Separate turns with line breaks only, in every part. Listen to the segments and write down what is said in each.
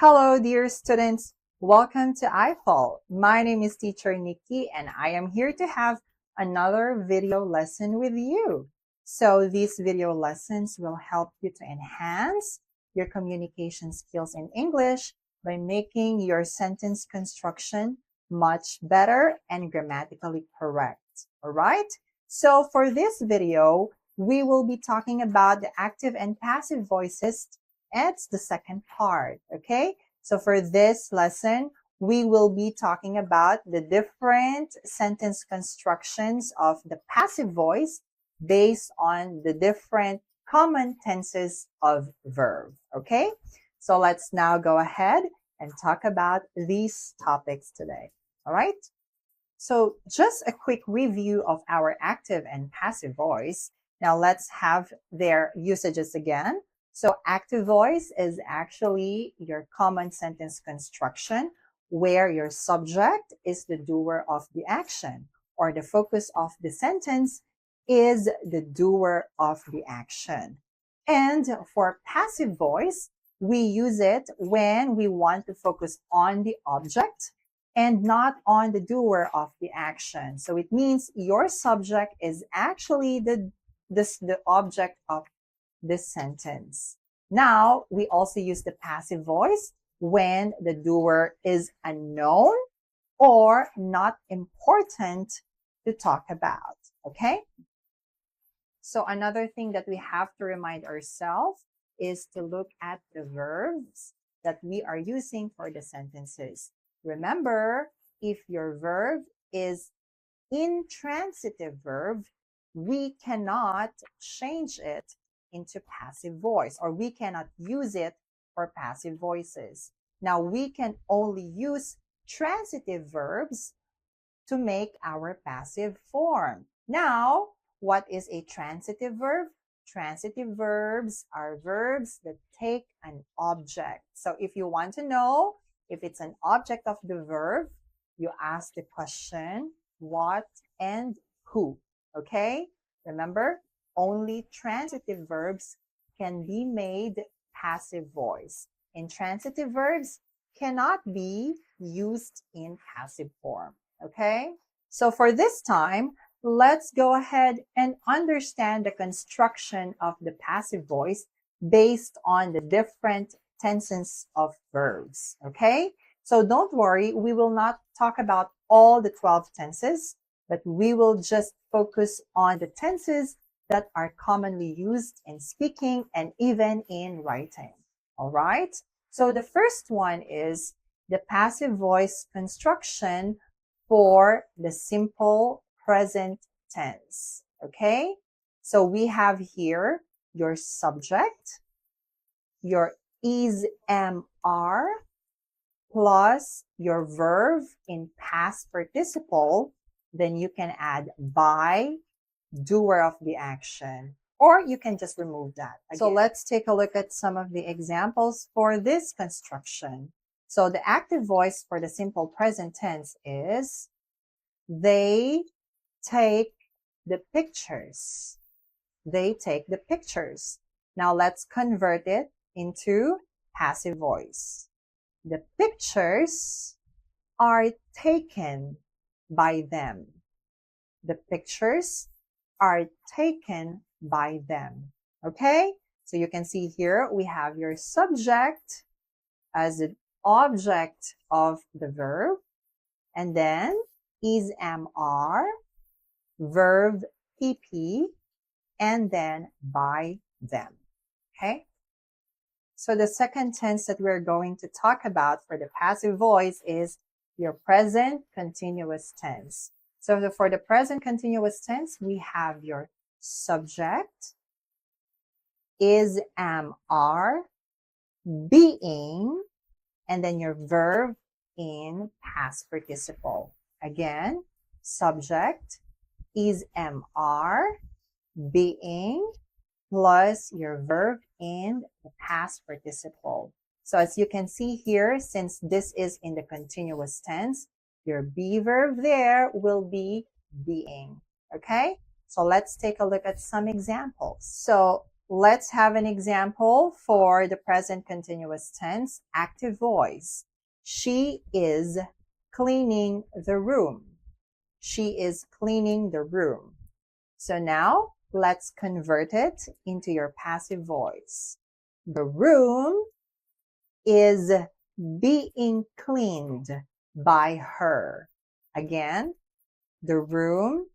Hello, dear students. Welcome to I-Fal. My name is Teacher Nikki, and I am here to have another video lesson with you. So these video lessons will help you to enhance your communication skills in English by making your sentence construction much better and grammatically correct. All right? So for this video, we will be talking about the active and passive voices. It's the second part, okay? So for this lesson, we will be talking about the different sentence constructions of the passive voice based on the different common tenses of verb, okay? So let's now go ahead and talk about these topics today, all right? So just a quick review of our active and passive voice. Now let's have their usages again. So active voice is actually your common sentence construction where your subject is the doer of the action, or the focus of the sentence is the doer of the action. And for passive voice, we use it when we want to focus on the object and not on the doer of the action. So it means your subject is actually the object of this sentence. Now, we also use the passive voice when the doer is unknown or not important to talk about, okay? So another thing that we have to remind ourselves is to look at the verbs that we are using for the sentences. Remember, if your verb is intransitive verb, we cannot change it into passive voice, or we cannot use it for passive voices. Now, we can only use transitive verbs to make our passive form. Now, what is a transitive verb? Transitive verbs are verbs that take an object. So if you want to know if it's an object of the verb, you ask the question, what and who, okay? Remember, only transitive verbs can be made passive voice. Intransitive verbs cannot be used in passive form, okay? So for this time, let's go ahead and understand the construction of the passive voice based on the different tenses of verbs, okay? So don't worry, we will not talk about all the 12 tenses, but we will just focus on the tenses that are commonly used in speaking and even in writing. All right? So the first one is the passive voice construction for the simple present tense. Okay? So we have here your subject, your is, am, are, plus your verb in past participle. Then you can add by, doer of the action, or you can just remove that. Again. So let's take a look at some of the examples for this construction. So the active voice for the simple present tense is they take the pictures. They take the pictures. Now let's convert it into passive voice. The pictures are taken by them. The pictures are taken by them. Okay? So you can see here we have your subject as an object of the verb, and then is, am, are, verb pp, and then by them. Okay? So the second tense that we're going to talk about for the passive voice is your present continuous tense. So for the present continuous tense, we have your subject, is, am, are, being, and then your verb in past participle. Again, subject, is, am, are, being, plus your verb in the past participle. So as you can see here, since this is in the continuous tense, your be verb there will be being, okay? So let's take a look at some examples. So let's have an example for the present continuous tense, active voice. She is cleaning the room. She is cleaning the room. So now let's convert it into your passive voice. The room is being cleaned by her. Again, the room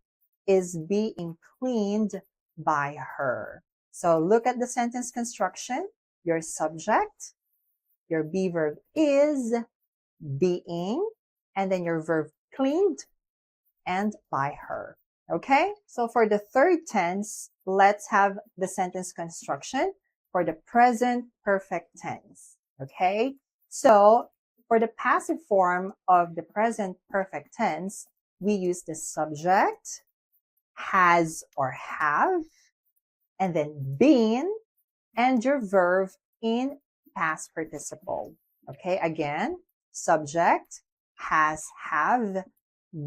is being cleaned by her. So look at the sentence construction. Your subject, your be verb is, being, and then your verb cleaned, and by her. Okay? So for the third tense, let's have the sentence construction for the present perfect tense. Okay? So for the passive form of the present perfect tense, we use the subject, has or have, and then been, and your verb in past participle. Okay, again, subject, has, have,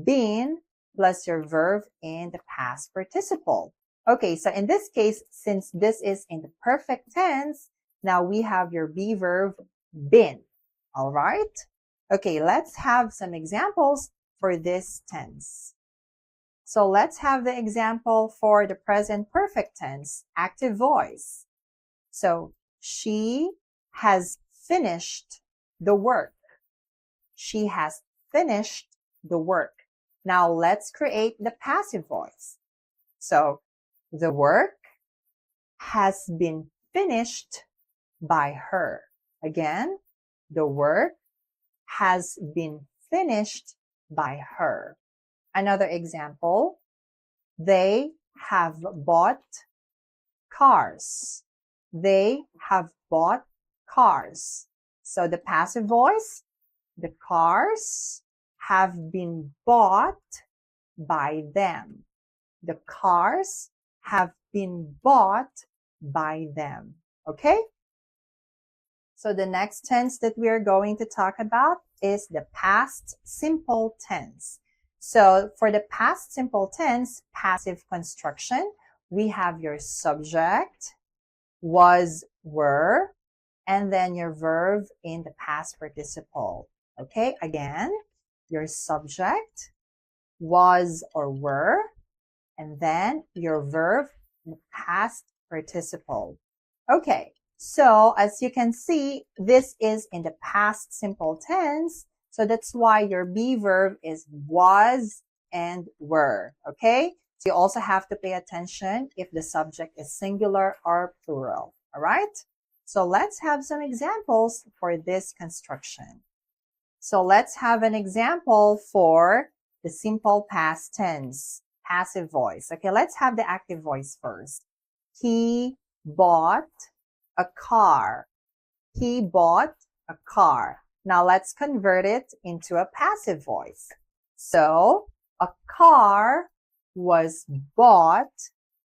been, plus your verb in the past participle. Okay, so in this case, since this is in the perfect tense, now we have your be verb, been. All right? Okay, let's have some examples for this tense. So let's have the example for the present perfect tense, active voice. So she has finished the work. She has finished the work. Now let's create the passive voice. So the work has been finished by her. Again, the work has been finished by her. Another example, they have bought cars. They have bought cars. So the passive voice, the cars have been bought by them. The cars have been bought by them. Okay? So the next tense that we are going to talk about is the past simple tense. So for the past simple tense, passive construction, we have your subject, was, were, and then your verb in the past participle. Okay, again, your subject, was or were, and then your verb in the past participle. Okay, so as you can see, this is in the past simple tense. So that's why your be verb is was and were. Okay, so you also have to pay attention if the subject is singular or plural. All right, so let's have some examples for this construction. So let's have an example for the simple past tense, passive voice. Okay, let's have the active voice first. He bought a car. He bought a car. Now let's convert it into a passive voice. So a car was bought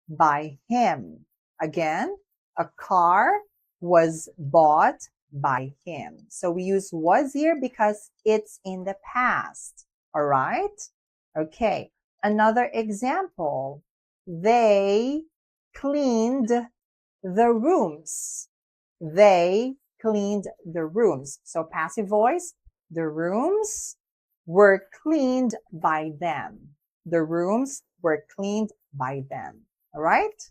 by him. Again, a car was bought by him. So we use was here because it's in the past. All right? Okay. Another example. They cleaned the rooms. They cleaned the rooms. So passive voice, the rooms were cleaned by them. The rooms were cleaned by them. All right?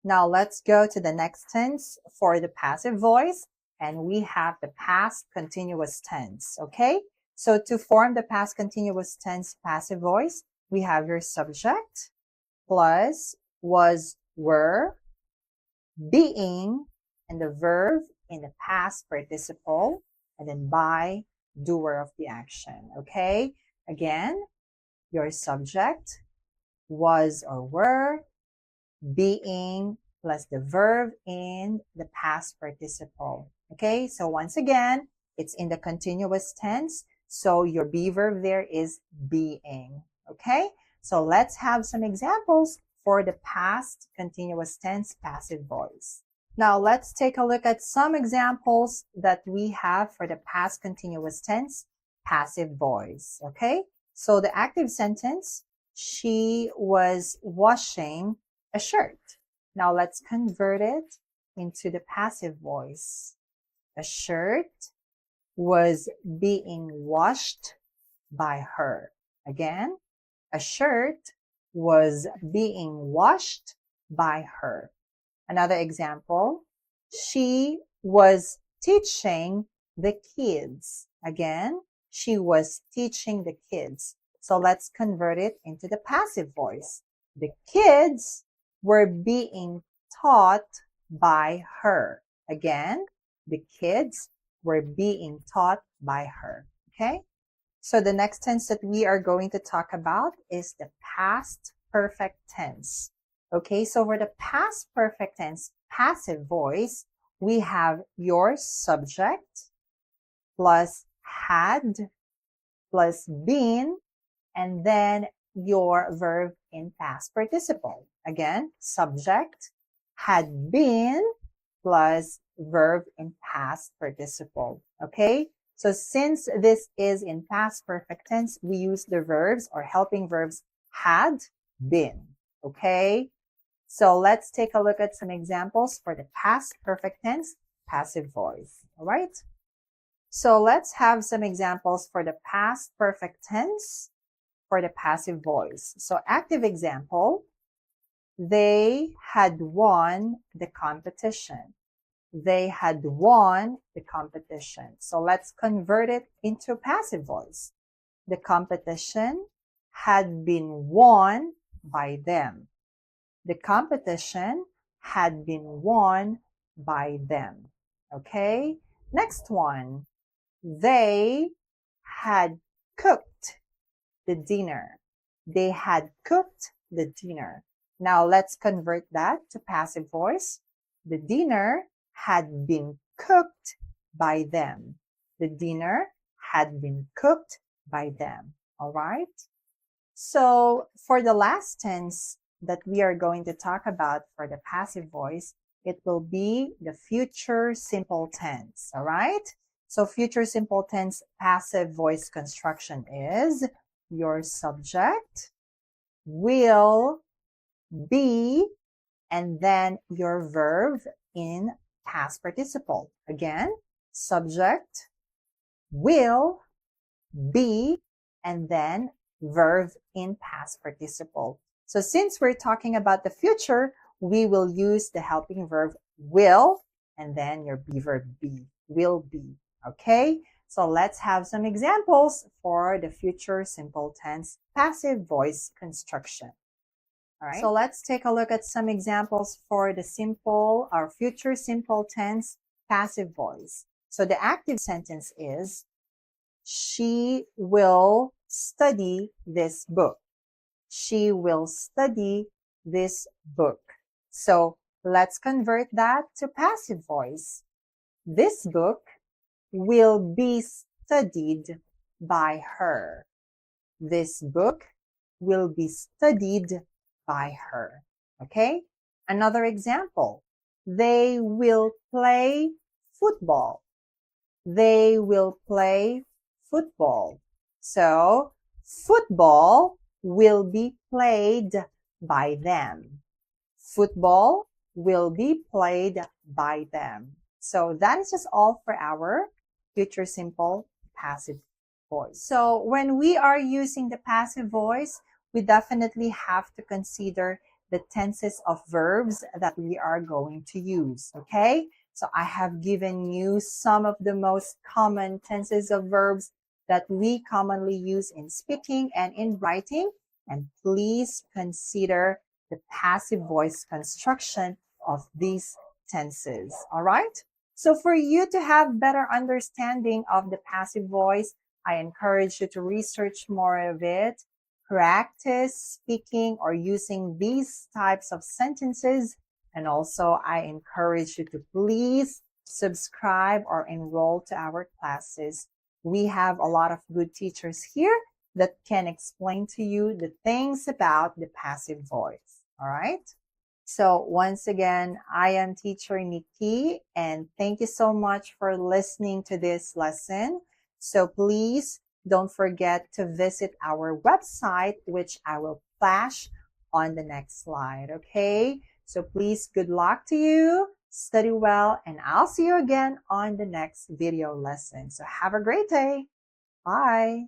Now let's go to the next tense for the passive voice, and we have the past continuous tense. Okay? So to form the past continuous tense passive voice, we have your subject plus was, were, being, and the verb in the past participle, and then by, doer of the action. Okay? Again, your subject, was or were, being, plus the verb in the past participle. Okay? So once again, it's in the continuous tense. So your be verb there is being. Okay? So let's have some examples for the past continuous tense passive voice. Now let's take a look at some examples that we have for the past continuous tense passive voice. Okay? So the active sentence, she was washing a shirt. Now let's convert it into the passive voice. A shirt was being washed by her. Again, a shirt was being washed by her. Another example, she was teaching the kids. Again, she was teaching the kids. So let's convert it into the passive voice. The kids were being taught by her. Again, the kids were being taught by her. Okay? So the next tense that we are going to talk about is the past perfect tense. Okay, so for the past perfect tense passive voice, we have your subject plus had plus been, and then your verb in past participle. Again, subject, had been, plus verb in past participle. Okay? So since this is in past perfect tense, we use the verbs or helping verbs had, been. Okay? So let's take a look at some examples for the past perfect tense passive voice. All right? So let's have some examples for the past perfect tense for the passive voice. So active example, they had won the competition. They had won the competition. So let's convert it into passive voice. The competition had been won by them. The competition had been won by them. Okay? Next one. They had cooked the dinner. They had cooked the dinner. Now let's convert that to passive voice. The dinner had been cooked by them. The dinner had been cooked by them. All right? So for the last tense that we are going to talk about for the passive voice, it will be the future simple tense. All right? So future simple tense passive voice construction is your subject will be and then your verb in past participle. Again, subject will be and then verb in past participle. So since we're talking about the future, we will use the helping verb will and then your be verb be, will be. Okay? So let's have some examples for the future simple tense passive voice construction. All right. So let's take a look at some examples for the simple or future simple tense passive voice. So the active sentence is, she will study this book. She will study this book. So let's convert that to passive voice. This book will be studied by her. This book will be studied by her. Okay? Another example. They will play football. They will play football. So, football will be played by them. Football will be played by them. So that is just all for our future simple passive voice. So when we are using the passive voice, we definitely have to consider the tenses of verbs that we are going to use. Okay? So I have given you some of the most common tenses of verbs that we commonly use in speaking and in writing. And please consider the passive voice construction of these tenses. All right? So for you to have better understanding of the passive voice, I encourage you to research more of it, practice speaking or using these types of sentences. And also, I encourage you to please subscribe or enroll to our classes. We have a lot of good teachers here that can explain to you the things about the passive voice. All right? So once again, I am teacher Nikki, and thank you so much for listening to this lesson. So please don't forget to visit our website, which I will flash on the next slide. Okay? So please, good luck to you, study well, and I'll see you again on the next video lesson. So have a great day. Bye.